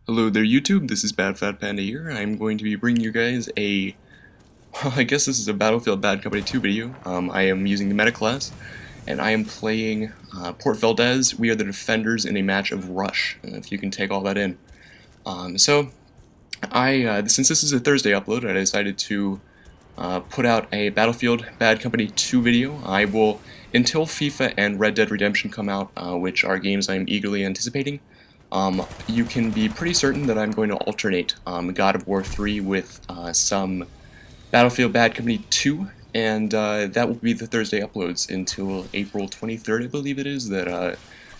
Hello there YouTube, this is Bad Fat Panda here. I'm going to be bringing you guys a, well, I guess this is a Battlefield Bad Company 2 video. I am using the meta class, and I am playing Port Valdez. We are the defenders in a match of Rush, if you can take all that in. Since this is a Thursday upload, I decided to put out a Battlefield Bad Company 2 video. I will, until FIFA and Red Dead Redemption come out, which are games I am eagerly anticipating, you can be pretty certain that I'm going to alternate God of War 3 with some Battlefield Bad Company 2, and that will be the Thursday uploads until April 23rd, I believe it is, that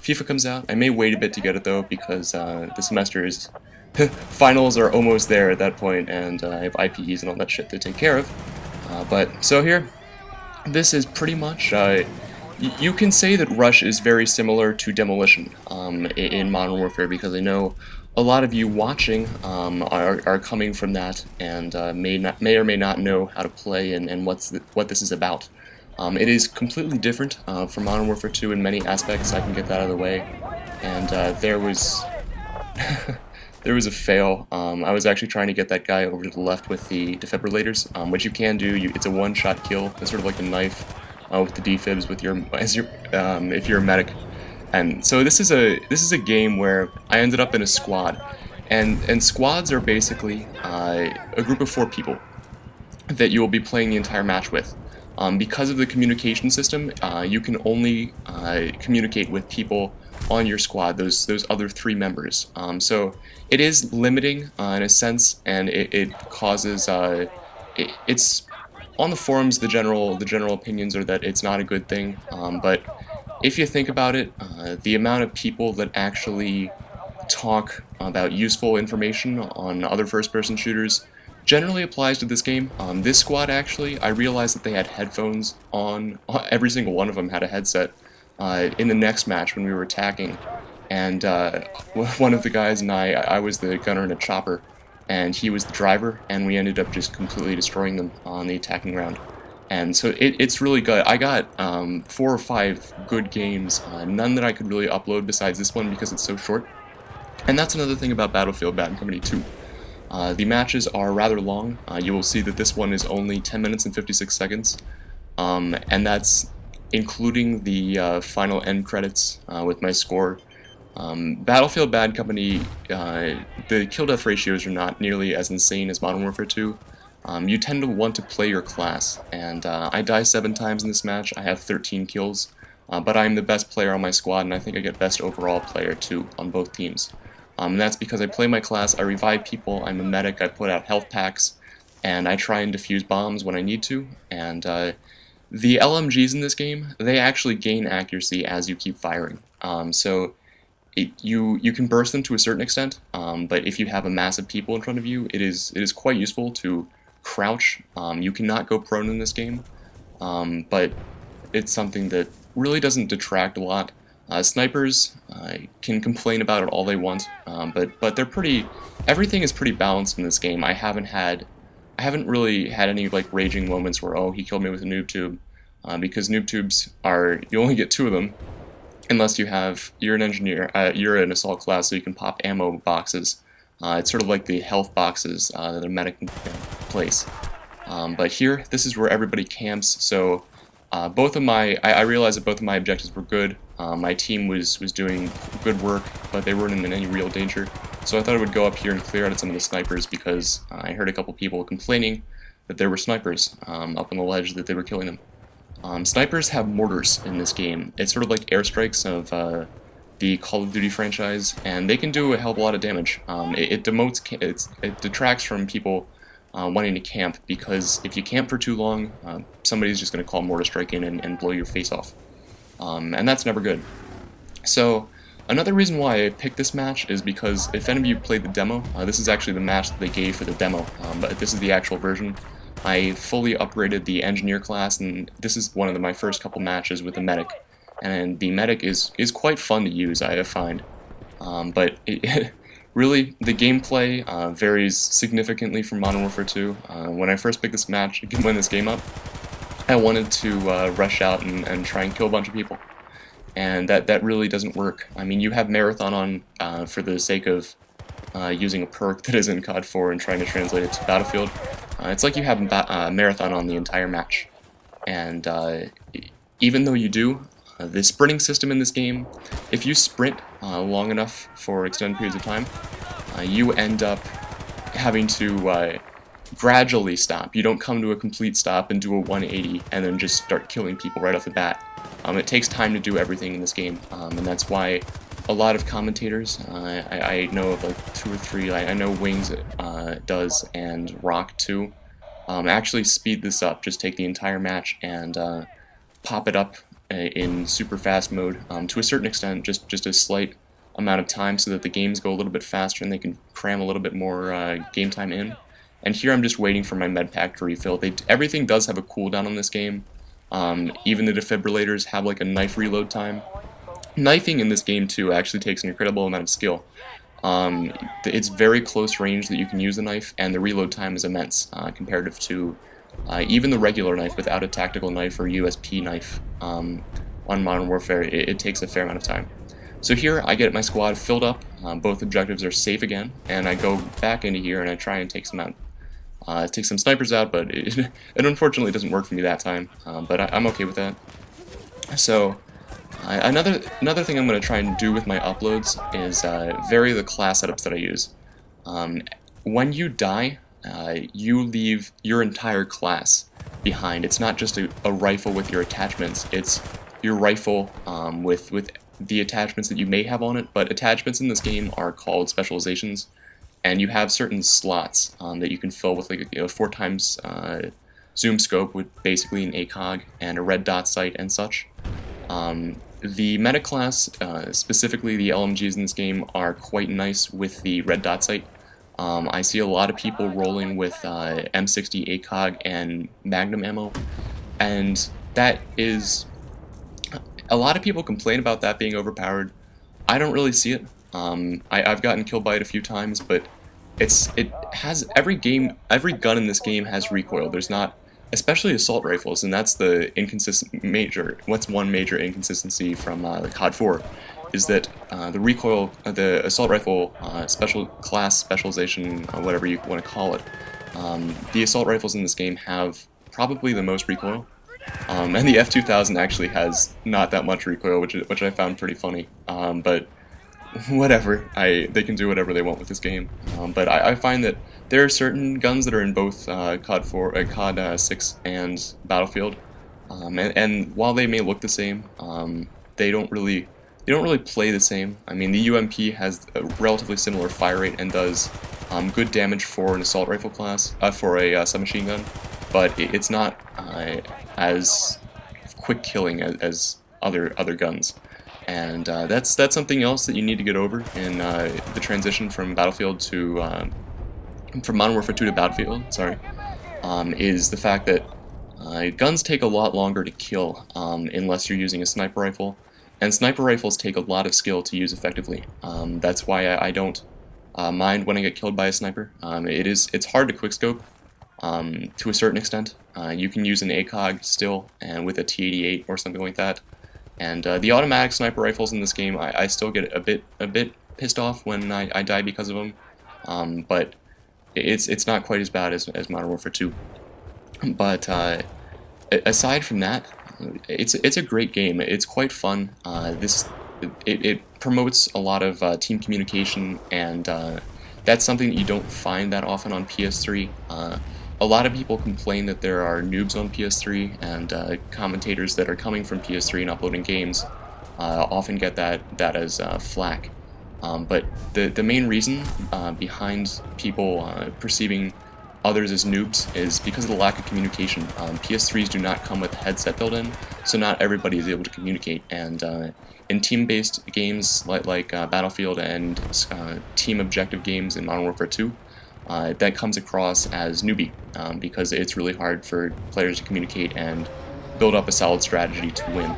FIFA comes out. I may wait a bit to get it though, because the semester is... finals are almost there at that point, and I have IPEs and all that shit to take care of. So here, this is pretty much... you can say that Rush is very similar to Demolition in Modern Warfare, because I know a lot of you watching are coming from that and may or may not know how to play and what this is about. It is completely different from Modern Warfare 2 in many aspects. I can get that out of the way. And there was there was a fail. I was actually trying to get that guy over to the left with the defibrillators, which you can do. It's a one-shot kill. It's sort of like a knife. With the defibs with if you're a medic. And so this is a game where I ended up in a squad, and squads are basically a group of 4 people that you will be playing the entire match with. Because of the communication system, you can only communicate with people on your squad, those other 3 members. So it is limiting in a sense, and it causes it's on the forums, the general opinions are that it's not a good thing, but if you think about it, the amount of people that actually talk about useful information on other first-person shooters generally applies to this game. This squad, actually, I realized that they had headphones on. Every single one of them had a headset in the next match when we were attacking, and one of the guys and I was the gunner in a chopper, and he was the driver, and we ended up just completely destroying them on the attacking round. And so it's really good. I got 4 or 5 good games, none that I could really upload besides this one because it's so short. And that's another thing about Battlefield Bad Company 2. The matches are rather long. You will see that this one is only 10 minutes and 56 seconds, and that's including the final end credits with my score. Battlefield Bad Company, the kill-death ratios are not nearly as insane as Modern Warfare 2. You tend to want to play your class, and I die 7 times in this match. I have 13 kills, but I'm the best player on my squad, and I think I get best overall player too on both teams. And that's because I play my class, I revive people, I'm a medic, I put out health packs, and I try and defuse bombs when I need to, and the LMGs in this game, they actually gain accuracy as you keep firing. You can burst them to a certain extent, but if you have a mass of people in front of you, it is quite useful to crouch. You cannot go prone in this game, but it's something that really doesn't detract a lot. Snipers can complain about it all they want, but everything is pretty balanced in this game. I haven't really had any like raging moments where, oh, he killed me with a noob tube, because noob tubes you only get 2 of them. Unless you're an engineer, you're an assault class, so you can pop ammo boxes. It's sort of like the health boxes that a medic can place. But here, this is where everybody camps, so I realized that both of my objectives were good. My team was doing good work, but they weren't in any real danger. So I thought I would go up here and clear out some of the snipers, because I heard a couple people complaining that there were snipers up on the ledge, that they were killing them. Snipers have mortars in this game. It's sort of like airstrikes of the Call of Duty franchise, and they can do a hell of a lot of damage. It detracts from people wanting to camp, because if you camp for too long, somebody's just going to call mortar strike in and blow your face off. And that's never good. So another reason why I picked this match is because if any of you played the demo, this is actually the match that they gave for the demo, but this is the actual version. I fully upgraded the engineer class, and this is one of my first couple matches with the medic. And the medic is quite fun to use, I find. But really, the gameplay varies significantly from Modern Warfare 2. When I first picked this match, win this game up, I wanted to rush out and try and kill a bunch of people. And that really doesn't work. I mean, you have Marathon on for the sake of using a perk that is in COD 4 and trying to translate it to Battlefield. It's like you have a marathon on the entire match. And even though you do, the sprinting system in this game, if you sprint long enough for extended periods of time, you end up having to gradually stop. You don't come to a complete stop and do a 180 and then just start killing people right off the bat. It takes time to do everything in this game, and that's why a lot of commentators, I know of like 2 or 3, I know Wings does, and Rock too, actually speed this up, just take the entire match and pop it up in super fast mode to a certain extent, just a slight amount of time so that the games go a little bit faster and they can cram a little bit more game time in. And here I'm just waiting for my med pack to refill. Everything does have a cooldown on this game. Even the defibrillators have like a knife reload time. Knifing in this game too actually takes an incredible amount of skill. It's very close range that you can use the knife, and the reload time is immense comparative to even the regular knife without a tactical knife or USP knife. On Modern Warfare, it takes a fair amount of time. So here I get my squad filled up, both objectives are safe again, and I go back into here and I try and take some out. Take some snipers out, but it unfortunately doesn't work for me that time, but I'm okay with that. So another thing I'm going to try and do with my uploads is vary the class setups that I use. When you die, you leave your entire class behind. It's not just a rifle with your attachments, it's your rifle with the attachments that you may have on it, but attachments in this game are called specializations, and you have certain slots that you can fill with like 4x zoom scope with basically an ACOG and a red dot sight and such. The meta class, specifically the LMGs in this game, are quite nice with the red dot sight. I see a lot of people rolling with M60 ACOG and Magnum ammo, and that is... A lot of people complain about that being overpowered. I don't really see it. I've gotten killed by it a few times, but it has every gun in this game has recoil. There's not, especially assault rifles, and that's the what's one major inconsistency from COD 4, is that the recoil, the assault rifle special class specialization, whatever you want to call it, the assault rifles in this game have probably the most recoil. And the F2000 actually has not that much recoil, which I found pretty funny. But whatever, they can do whatever they want with this game. But I find that there are certain guns that are in both COD 6 and Battlefield, and while they may look the same, they don't really play the same. I mean, the UMP has a relatively similar fire rate and does good damage for an assault rifle class, for a submachine gun, but it's not as quick killing as other guns, and that's something else that you need to get over in the transition from Battlefield to from Modern Warfare 2 to Battlefield. Sorry, is the fact that guns take a lot longer to kill unless you're using a sniper rifle, and sniper rifles take a lot of skill to use effectively. That's why I don't mind when I get killed by a sniper. It's hard to quickscope. To a certain extent. You can use an ACOG still, and with a T88 or something like that. And the automatic sniper rifles in this game, I still get a bit pissed off when I die because of them. But it's not quite as bad as Modern Warfare 2. But aside from that, it's a great game. It's quite fun. It promotes a lot of team communication, and that's something that you don't find that often on PS3. A lot of people complain that there are noobs on PS3, and commentators that are coming from PS3 and uploading games often get that as flack. But the main reason behind people perceiving others as noobs is because of the lack of communication. PS3s do not come with a headset built in, so not everybody is able to communicate. And in team-based games like Battlefield and team objective games in Modern Warfare 2, that comes across as newbie, because it's really hard for players to communicate and build up a solid strategy to win.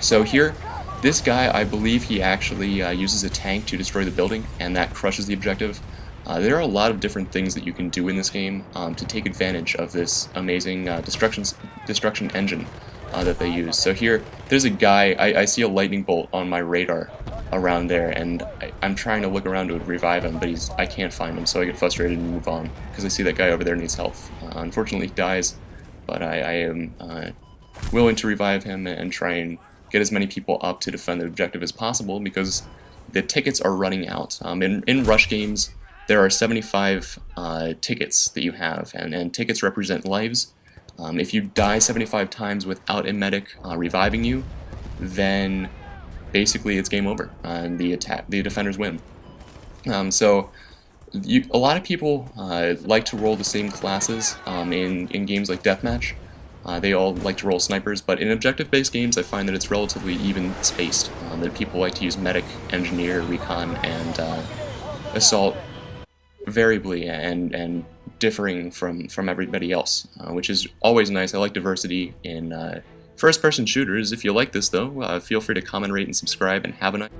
So here, this guy, I believe he actually uses a tank to destroy the building, and that crushes the objective. There are a lot of different things that you can do in this game to take advantage of this amazing destruction engine that they use. So here, there's a guy, I see a lightning bolt on my radar, around there, and I'm trying to look around to revive him, but I can't find him, so I get frustrated and move on, because I see that guy over there needs health. Unfortunately he dies, but I am willing to revive him and try and get as many people up to defend the objective as possible, because the tickets are running out. In rush games, there are 75 tickets that you have, and tickets represent lives. If you die 75 times without a medic reviving you, then basically it's game over, and the defenders win. So a lot of people like to roll the same classes in games like Deathmatch. They all like to roll snipers, but in objective-based games I find that it's relatively even spaced, that people like to use medic, engineer, recon, and assault variably and differing from everybody else, which is always nice. I like diversity in first-person shooters. If you like this, though, feel free to comment, rate, and subscribe, and have a nice